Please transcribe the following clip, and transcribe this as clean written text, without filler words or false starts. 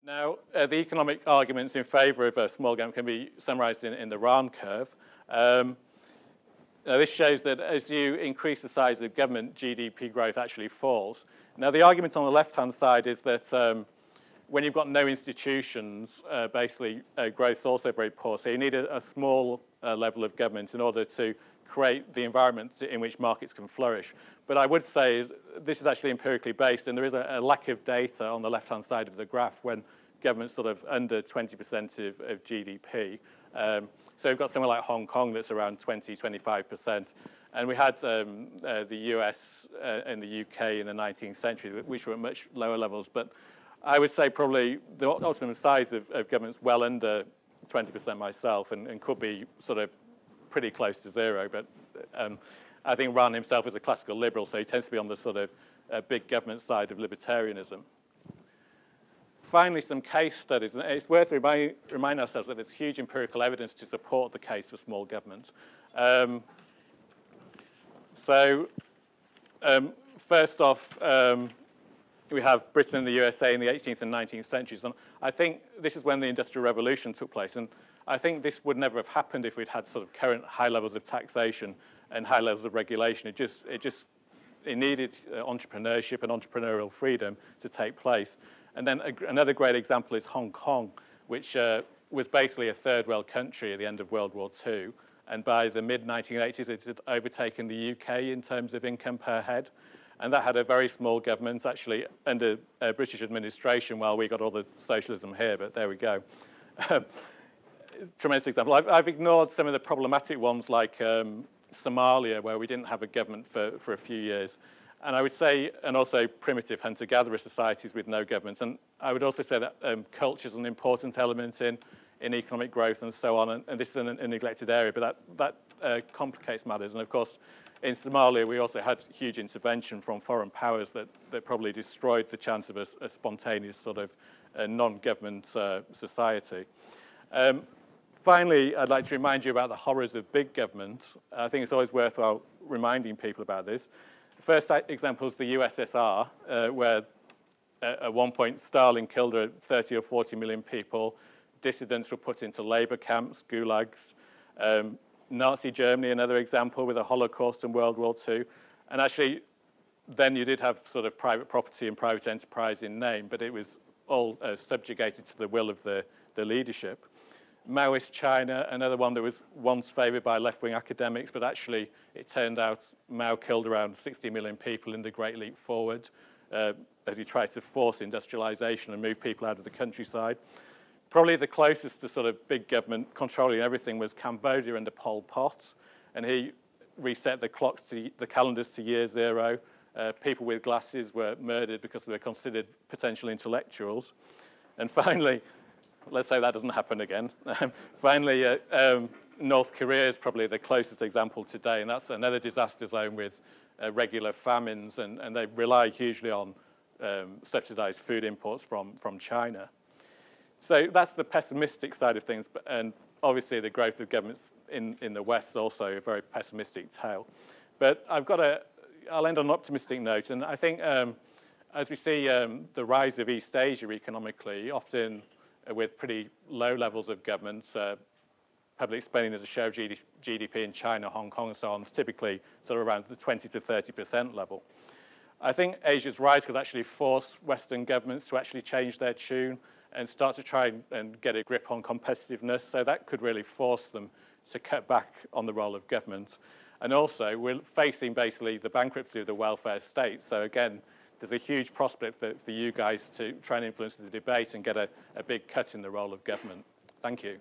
Now, the economic arguments in favour of a small government can be summarised in the Rahn curve. Now this shows that as you increase the size of government, GDP growth actually falls. Now, the argument on the left-hand side is that when you've got no institutions, basically growth's also very poor. So you need a small level of government in order to create the environment in which markets can flourish. But I would say this is actually empirically based, and there is a lack of data on the left-hand side of the graph when government's sort of under 20% of GDP. So we've got somewhere like Hong Kong that's around 20–25%. And we had the US and the UK in the 19th century, which were at much lower levels. But I would say probably the optimum size of government's well under 20% myself, and could be sort of pretty close to zero. But I think Rahn himself is a classical liberal, so he tends to be on the sort of big government side of libertarianism. Finally, some case studies. And it's worth reminding ourselves that there's huge empirical evidence to support the case for small government. First off, we have Britain and the USA in the 18th and 19th centuries. And I think this is when the Industrial Revolution took place. And I think this would never have happened if we'd had sort of current high levels of taxation and high levels of regulation. It needed entrepreneurship and entrepreneurial freedom to take place. And then another great example is Hong Kong, which was basically a third world country at the end of World War II. And by the mid-1980s, it had overtaken the UK in terms of income per head. And that had a very small government, actually under British administration, while we got all the socialism here, but there we go. Tremendous example. I've ignored some of the problematic ones like Somalia, where we didn't have a government for a few years. And I would say, and also primitive hunter-gatherer societies with no governments. And I would also say that culture is an important element in economic growth and so on. And this is a neglected area, but that complicates matters. And of course, in Somalia, we also had huge intervention from foreign powers that probably destroyed the chance of a spontaneous sort of non-government society. Finally, I'd like to remind you about the horrors of big government. I think it's always worthwhile reminding people about this. The first example is the USSR, where at one point Stalin killed 30 or 40 million people. Dissidents were put into labor camps, gulags. Nazi Germany, another example, with the Holocaust and World War II. And actually, then you did have sort of private property and private enterprise in name, but it was all subjugated to the will of the leadership. Maoist China, another one that was once favoured by left-wing academics, but actually it turned out Mao killed around 60 million people in the Great Leap Forward as he tried to force industrialization and move people out of the countryside. Probably the closest to sort of big government controlling everything was Cambodia under Pol Pot, and he reset the calendars to year zero. People with glasses were murdered because they were considered potential intellectuals. And finally, let's say that doesn't happen again. Finally, North Korea is probably the closest example today, and that's another disaster zone with regular famines, and they rely hugely on subsidized food imports from China. So that's the pessimistic side of things, and obviously the growth of governments in the West is also a very pessimistic tale. But I'll end on an optimistic note, and I think as we see the rise of East Asia economically, often with pretty low levels of government, public spending as a share of GDP in China, Hong Kong, and so on, is typically sort of around the 20 to 30% level. I think Asia's rise could actually force Western governments to actually change their tune and start to try and get a grip on competitiveness. So that could really force them to cut back on the role of government. And also, we're facing basically the bankruptcy of the welfare state. So again, there's a huge prospect for you guys to try and influence the debate and get a big cut in the role of government. Thank you.